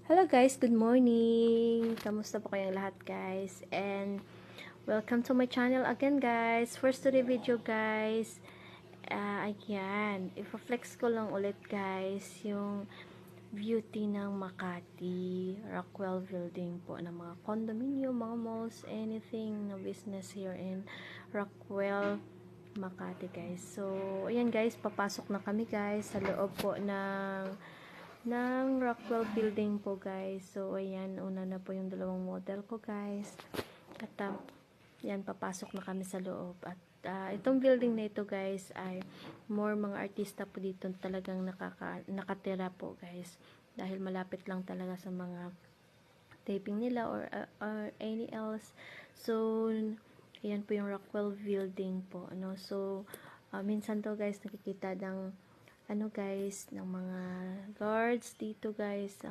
Hello guys, good morning! Kamusta po kayong lahat guys? And welcome to my channel again guys. First to the video guys. Ayan, ipa-flex ko lang ulit guys yung beauty ng Makati. Rockwell Building po ng mga condominium, mga malls, anything na business here in Rockwell, Makati guys. So, ayan guys, papasok na kami guys sa loob po ng Rockwell Building po guys. So ayan, una na po yung dalawang model ko guys. At yan, papasok na kami sa loob. At itong building na ito guys ay more mga artista po dito talagang nakatira po guys. Dahil malapit lang talaga sa mga taping nila or any else. So ayan po yung Rockwell Building po. Ano? So minsan to guys nakikita ng guys, ng mga guards dito guys, ang